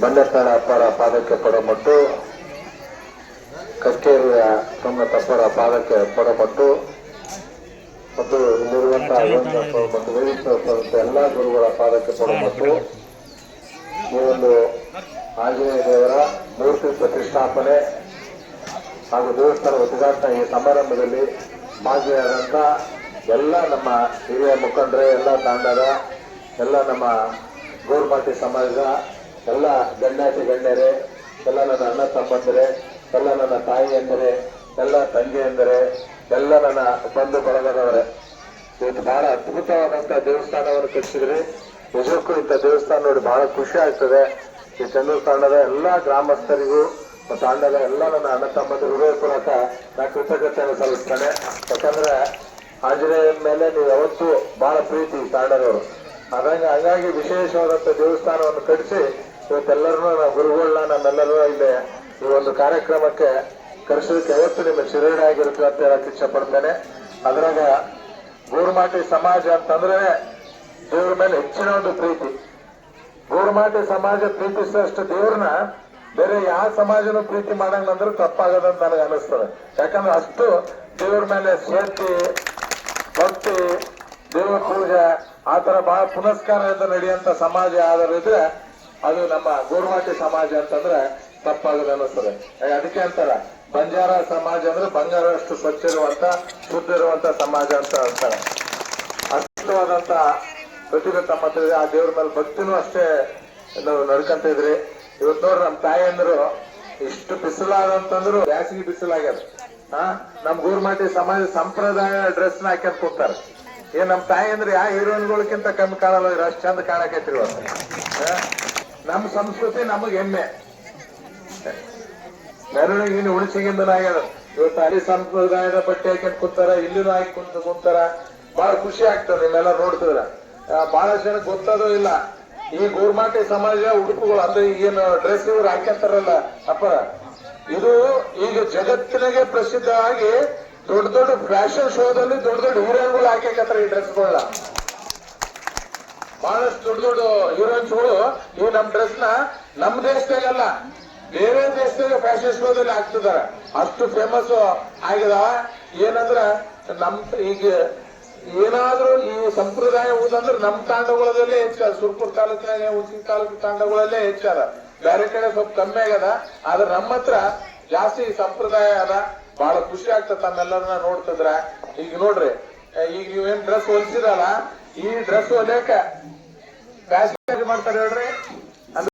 ಬಂಡೆತಾಳ ಅಪ್ಪರ ಪಾದಕ್ಕೆ ಪಡಮಟ್ಟು, ಕಕ್ಕೇರಿಯ ಸೋಮನತ್ತಪ್ಪರ ಪಾದಕ್ಕೆ ಪಡಮಟ್ಟು ಮತ್ತು ಇಲ್ಲಿರುವಂತಹ ಮತ್ತು ವೇದಿಕೆ ಎಲ್ಲ ಗುರುಗಳ ಪಾದಕ್ಕೆ ಪಡಮಟ್ಟು. ಈ ಒಂದು ಆಂಜನೇಯ ದೇವರ ಮೂರ್ತಿ ಪ್ರತಿಷ್ಠಾಪನೆ ಹಾಗೂ ದೇವಸ್ಥಾನ ಉದ್ಘಾಟನೆ ಈ ಸಮಾರಂಭದಲ್ಲಿ ಭಾಗಿಯಾದಂತ ಎಲ್ಲ ನಮ್ಮ ಹಿರಿಯ ಮುಖಂಡರೇ, ಎಲ್ಲ ತಾಂಡದ, ಎಲ್ಲ ನಮ್ಮ ಗೋರ್ಮಾಟಿ ಸಮಾಜದ ಎಲ್ಲ ಗಣ್ಯಾತಿ ಗಣ್ಯರೇ, ಎಲ್ಲ ನನ್ನ ಅಣ್ಣ ತಮ್ಮಂದರೆ, ಎಲ್ಲ ನನ್ನ ತಾಯಿ ಎಂದರೆ, ಎಲ್ಲ ತಂಗಿ ಎಂದರೆ, ಎಲ್ಲ ನನ್ನ ಬಂಧು ಬಳಗದವರೇ, ಇವತ್ತು ಬಹಳ ಅದ್ಭುತವಾದಂತಹ ದೇವಸ್ಥಾನವನ್ನು ಕಟ್ಟಿಸಿದ್ರಿ. ನಿಜಕ್ಕೂ ಇಂಥ ದೇವಸ್ಥಾನ ನೋಡಿ ಬಹಳ ಖುಷಿ ಆಗ್ತದೆ. ಈ ಚಂದೂರು ತಾಂಡದ ಎಲ್ಲ ಗ್ರಾಮಸ್ಥರಿಗೂ ತಾಂಡದ ಎಲ್ಲ ನನ್ನ ಅಣ್ಣ ತಮ್ಮಂದಿರ ಹೃದಯಪೂರ್ವಕ ನಾ ಕೃತಜ್ಞತೆಯನ್ನು ಸಲ್ಲಿಸ್ತೇನೆ. ಯಾಕಂದ್ರೆ ಆಂಜನೇಯನ ಮೇಲೆ ನೀವು ಯಾವತ್ತೂ ಬಹಳ ಪ್ರೀತಿ ತಾಂಡದವರು. ಹಾಗಾಗಿ ವಿಶೇಷವಾದಂತ ದೇವಸ್ಥಾನವನ್ನು ಕಟ್ಟಿಸಿ ಇವತ್ತೆಲ್ಲರೂ ನಾವು ಗುರುಗಳನ್ನ ನಮ್ಮೆಲ್ಲರೂ ಇಲ್ಲಿ ಈ ಒಂದು ಕಾರ್ಯಕ್ರಮಕ್ಕೆ ಕರೆಸೋದಕ್ಕೆ ಯಾವತ್ತು ನಿಮ್ಮ ಶಿರಡಿ ಆಗಿರುತ್ತೆ ಅಂತ ಹೇಳಕ್ ಇಚ್ಛೆ ಪಡ್ತೇನೆ. ಅದ್ರಾಗ ಗೋರ್ಮಾಟಿ ಸಮಾಜ ಅಂತಂದ್ರೆ ದೇವ್ರ ಮೇಲೆ ಹೆಚ್ಚಿನ ಒಂದು ಪ್ರೀತಿ. ಗೋರ್ಮಾಟಿ ಸಮಾಜ ಪ್ರೀತಿಸಿದಷ್ಟು ದೇವ್ರನ್ನ ಬೇರೆ ಯಾವ ಸಮಾಜನೂ ಪ್ರೀತಿ ಮಾಡಂಗಂದ್ರೆ ತಪ್ಪಾಗದಂತ ನನಗೆ ಅನಿಸ್ತದೆ. ಯಾಕಂದ್ರೆ ಅಷ್ಟು ದೇವ್ರ ಮೇಲೆ ಶ್ರದ್ಧೆ, ಭಕ್ತಿ, ದೇವ ಪೂಜೆ ಆತರ ಬಹಳ ಪುನಸ್ಕಾರದಿಂದ ನಡೆಯುವಂತ ಸಮಾಜ ಯಾವ್ದಾರಿದ್ರೆ ಅದು ನಮ್ಮ ಗೋರ್ಮಾಟಿ ಸಮಾಜ ಅಂತಂದ್ರೆ ತಪ್ಪಾಗದ ಅನ್ನಿಸ್ತದೆ. ಅದಕ್ಕೆ ಅಂತಾರ ಬಂಜಾರ ಸಮಾಜ ಅಂದ್ರೆ ಬಂಗಾರಷ್ಟು ಸ್ವಚ್ಛ ಇರುವಂತ ಶುದ್ಧ ಇರುವಂತ ಸಮಾಜ ಅಂತ ಅಂತಾರೆ. ಅದ್ಭುತವಾದಂತ ಪ್ರತಿಭೆ ತಮ್ಮ ಹತ್ರ ಇದೆ. ಆ ದೇವ್ರ ಮೇಲೆ ಭಕ್ತಿನೂ ಅಷ್ಟೇ ನಾವು ನಡ್ಕೊಂತ ಇದ್ರಿ. ಇವತ್ತು ನೋಡ್ರಿ ನಮ್ಮ ತಾಯಿಯಂದ್ರು ಇಷ್ಟು ಬಿಸಿಲಾದಂತಂದ್ರು ಬ್ಯಾಸಿಗೆ ಬಿಸಿಲಾಗ್ಯದ. ನಮ್ ಗೋರ್ಮಾಟಿ ಸಮಾಜ ಸಂಪ್ರದಾಯ ಡ್ರೆಸ್ ನ ಹಾಕ್ಯಂತ ಕೂತಾರೆ. ನಮ್ ತಾಯಿ ಅಂದ್ರೆ ಯಾವ ಹೀರೋಯಿನ್ಗಳಕ್ಕಿಂತ ಕಮ್ಮಿ ಕಾಣಲ್ಲ, ಅಷ್ಟು ಚಂದ ಕಾಣಕೈತ್ರಿ ಇವತ್ತು. ನಮ್ ಸಂಸ್ಕೃತಿ ನಮಗ್ ಹೆಮ್ಮೆ, ಮೆರವಣಿಗೆ ಉಳಿಸಿಗಿಂದನ ಆಗ್ಯದ. ಇವತ್ತು ಅಲ್ಲಿ ಸಂಪ್ರದಾಯದ ಬಟ್ಟೆ ಹಾಕ್ಯಂತ ಕೂತಾರ, ಇಲ್ಲಿನೂ ಹಾಕಿ ಕುಂತಾರ. ಬಹಳ ಖುಷಿ ಆಗ್ತದೆ ನಿಮ್ಮೆಲ್ಲ ನೋಡ್ತಿದ್ರ. ಬಹಳ ಜನ ಗೊತ್ತದೋ ಇಲ್ಲ ಈ ಗೋರ್ಮಾಟಿ ಸಮಾಜ ಉಡುಪುಗಳು ಅಂದ್ರೆ ಏನು ಡ್ರೆಸ್ ಇವ್ರು ಹಾಕ್ಯಂತಾರಲ್ಲ ಅಪ್ಪ, ಇದು ಈಗ ಜಗತ್ತಿನಾಗೆ ಪ್ರಸಿದ್ಧವಾಗಿ ದೊಡ್ಡ ದೊಡ್ಡ ಫ್ಯಾಷನ್ ಶೋದಲ್ಲಿ ದೊಡ್ಡ ದೊಡ್ಡ ಹೀರೋಯಿನ್ಗಳು ಹಾಕ್ಯಾಕತ್ತಾರ ಈ ಡ್ರೆಸ್ಗಳನ್ನ. ಬಹಳಷ್ಟು ದೊಡ್ಡ ದೊಡ್ಡ ಹೀರೋಯಿನ್ಸ್ಗಳು ಈ ನಮ್ ಡ್ರೆಸ್ ನ ನಮ್ ದೇಶದಾಗಲ್ಲ ಬೇರೆ ದೇಶದಾಗ ಫ್ಯಾಷನ್ ಶೋದಲ್ಲಿ ಹಾಕ್ತಿದಾರ. ಅಷ್ಟು ಫೇಮಸ್ ಆಗಿದ. ಏನಂದ್ರ ನಮ್ ಈಗ ಏನಾದ್ರೂ ಈ ಸಂಪ್ರದಾಯ ಊದಂದ್ರೆ ನಮ್ ತಾಂಡಗಳಲ್ಲೇ ಹೆಚ್ಚಾರ. ಸುರ್ಪುರ್ ತಾಲೂಕಿನಾಗ ಹುಣಸಿನ ತಾಲೂಕು ತಾಂಡಗಳಲ್ಲೇ ಹೆಚ್ಚಾರ. ಬೇರೆ ಕಡೆ ಸ್ವಲ್ಪ ಕಮ್ಮಿ ಆಗ್ಯದ. ಆದ್ರೆ ನಮ್ಮ ಹತ್ರ ಜಾಸ್ತಿ ಸಂಪ್ರದಾಯ ಅದ. ಬಹಳ ಖುಷಿ ಆಗ್ತದ ತಮ್ಮೆಲ್ಲರನ್ನ ನೋಡ್ತಿದ್ರ. ಈಗ ನೋಡ್ರಿ, ಈಗ ನೀವೇನ್ ಡ್ರೆಸ್ ಹೊಲ್ಸಿರಲ್ಲ, ಈ ಡ್ರೆಸ್ ಹೊಲಿಯಕ ಫ್ಯಾಷನ್ ಮಾಡ್ತಾರೆ ಹೇಳ್ರಿ.